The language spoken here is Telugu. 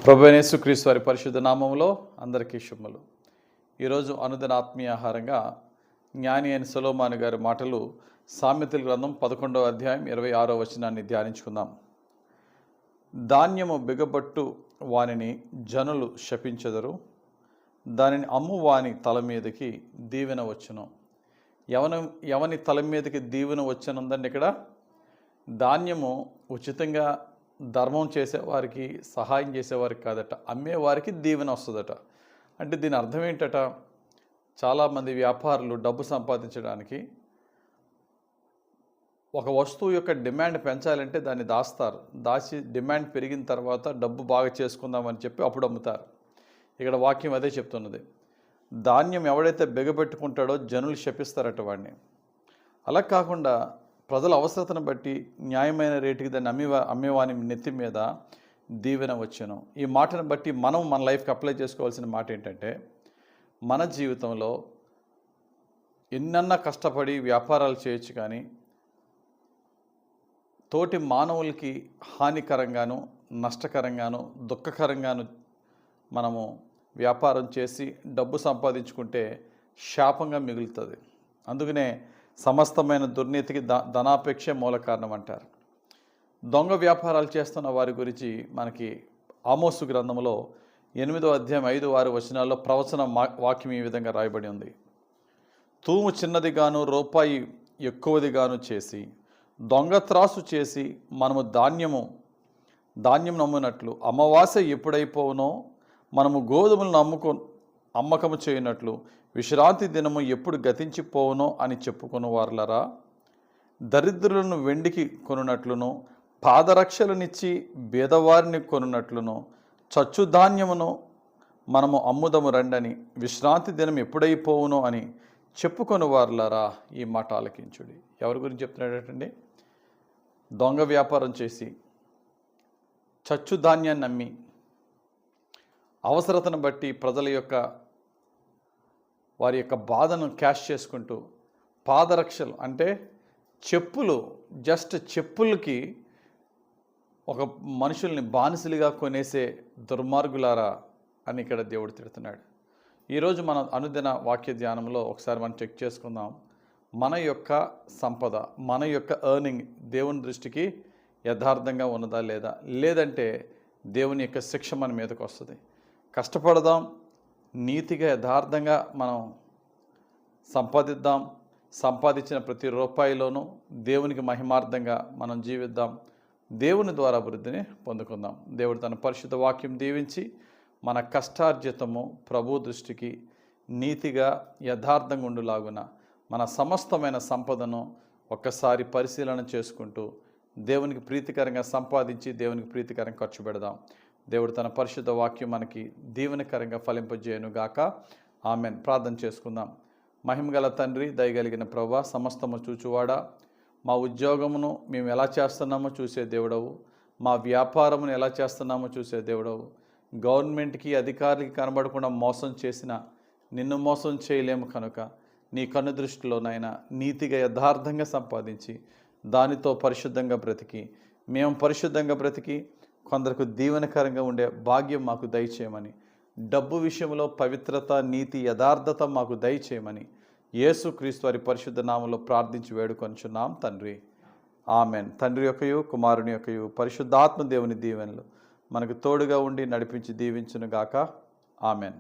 ప్రభువైన యేసుక్రీస్తు వారి పరిశుద్ధ నామములో అందరికీ శుభములు. ఈరోజు అనుదిన ఆత్మీయ ఆహారంగా జ్ఞాని అయిన సొలొమోను గారి మాటలు సామెతల గ్రంథం 11వ అధ్యాయం 26వ వచనాన్ని ధ్యానించుకుందాం. ధాన్యము బిగబట్టు వానిని జనులు శపించెదరు, దానిని అమ్ము వాని తల మీదకి దీవెన వచ్చును. ఎవని తల మీదకి దీవెన వచ్చనుందండి. ఇక్కడ ధాన్యము ఉచితంగా ధర్మం చేసేవారికి, సహాయం చేసేవారికి కాదట, అమ్మేవారికి దీవెన వస్తుందట. అంటే దీని అర్థం ఏంటట? చాలామంది వ్యాపారులు డబ్బు సంపాదించడానికి ఒక వస్తువు యొక్క డిమాండ్ పెంచాలంటే దాన్ని దాచి డిమాండ్ పెరిగిన తర్వాత డబ్బు బాగా చేసుకుందామని చెప్పి అప్పుడు అమ్ముతారు. ఇక్కడ వాక్యం అదే చెప్తున్నది. ధాన్యం ఎవడైతే బిగబెట్టుకుంటాడో జనులు శపిస్తారట వాడిని. అలా కాకుండా ప్రజల అవసరతను బట్టి న్యాయమైన రేటుకి దాన్ని అమ్మేవాని నెత్తి మీద దీవెన వచ్చును. ఈ మాటను బట్టి మనం మన లైఫ్కి అప్లై చేసుకోవాల్సిన మాట ఏంటంటే, మన జీవితంలో ఎన్నన్నా కష్టపడి వ్యాపారాలు చేయొచ్చు, కానీ తోటి మానవులకి హానికరంగాను, నష్టకరంగాను, దుఃఖకరంగాను మనము వ్యాపారం చేసి డబ్బు సంపాదించుకుంటే శాపంగా మిగులుతుంది. అందుకనే సమస్తమైన దుర్నీతికి ధనాపేక్ష మూల కారణం అంటారు. దొంగ వ్యాపారాలు చేస్తున్న వారి గురించి మనకి ఆమోసు గ్రంథంలో 8వ అధ్యాయం 5-6 వచనాల్లో ప్రవచన వాక్యం ఈ విధంగా రాయబడి ఉంది. తూము చిన్నదిగాను రూపాయి ఎక్కువదిగాను చేసి దొంగ త్రాసు చేసి మనము ధాన్యం నమ్మునట్లు, అమావాస్య ఎప్పుడైపోవునో మనము గోధుమలను అమ్మకము చేయనట్లు, విశ్రాంతి దినము ఎప్పుడు గతించిపోవునో అని చెప్పుకుని వారులరా, దరిద్రులను వెండికి కొనున్నట్లును, పాదరక్షలనిచ్చి బీదవారిని కొనున్నట్లును, చచ్చుధాన్యమును మనము అమ్ముదము రండని, విశ్రాంతి దినం ఎప్పుడైపోవునో అని చెప్పుకొని వారులరా, ఈ మాట ఆలకించుడి. ఎవరి గురించి చెప్తున్నాడటండి? దొంగ వ్యాపారం చేసి చచ్చుధాన్యాన్ని నమ్మి అవసరతను బట్టి ప్రజల యొక్క వారి యొక్క బాధను క్యాష్ చేసుకుంటూ, పాదరక్షలు అంటే చెప్పులు, జస్ట్ చెప్పులకి ఒక మనుషుల్ని బానిసలుగా కొనేసే దుర్మార్గులారా అని ఇక్కడ దేవుడు తిడుతున్నాడు. ఈరోజు మన అనుదిన వాక్య ధ్యానంలో ఒకసారి మనం చెక్ చేసుకుందాం. మన యొక్క సంపద, మన యొక్క ఎర్నింగ్ దేవుని దృష్టికి యథార్థంగా ఉన్నదా లేదా, లేదంటే దేవుని యొక్క శిక్ష మన మీదకి వస్తుంది. కష్టపడదాం, నీతిగా యథార్థంగా మనం సంపాదిద్దాం. సంపాదించిన ప్రతి రూపాయిలోనూ దేవునికి మహిమార్థంగా మనం జీవిద్దాం. దేవుని ద్వారా అభివృద్ధిని పొందుకుందాం. దేవుడు తన పరిశుద్ధ వాక్యం దీవించి మన కష్టార్జితము ప్రభు దృష్టికి నీతిగా యథార్థంగా ఉండులాగున మన సమస్తమైన సంపదను ఒక్కసారి పరిశీలన చేసుకుంటూ దేవునికి ప్రీతికరంగా సంపాదించి దేవునికి ప్రీతికరంగా ఖర్చు పెడదాం. దేవుడు తన పరిశుద్ధ వాక్యం మనకి దీవెనకరంగా ఫలింపజేయను గాక. ఆమెన్. ప్రార్థన చేసుకుందాం. మహిమగల తండ్రి, దయగలిగిన ప్రభువా, సమస్తము చూచువాడా, మా ఉద్యోగమును మేము ఎలా చేస్తున్నామో చూసే దేవుడవు, మా వ్యాపారమును ఎలా చేస్తున్నామో చూసే దేవుడవు. గవర్నమెంట్కి, అధికారులకి కనబడకుండా మోసం చేసిన నిన్ను మోసం చేయలేము కనుక నీ కన్ను దృష్టిలోనైనా నీతిగా యథార్థంగా సంపాదించి దానితో పరిశుద్ధంగా బ్రతికి, మేము పరిశుద్ధంగా బ్రతికి కొందరికి దీవెనకరంగా ఉండే భాగ్యం మాకు దయచేయమని, డబ్బు విషయంలో పవిత్రత, నీతి, యథార్థత మాకు దయచేయమని యేసుక్రీస్తు వారి పరిశుద్ధ నామములో ప్రార్థించి వేడుకొనుచున్నాం తండ్రి. ఆమెన్. తండ్రి యొక్కయు, కుమారుని యొక్కయు, పరిశుద్ధాత్మ దేవుని దీవెనలు మనకు తోడుగా ఉండి నడిపించి దీవించును గాక. ఆమెన్.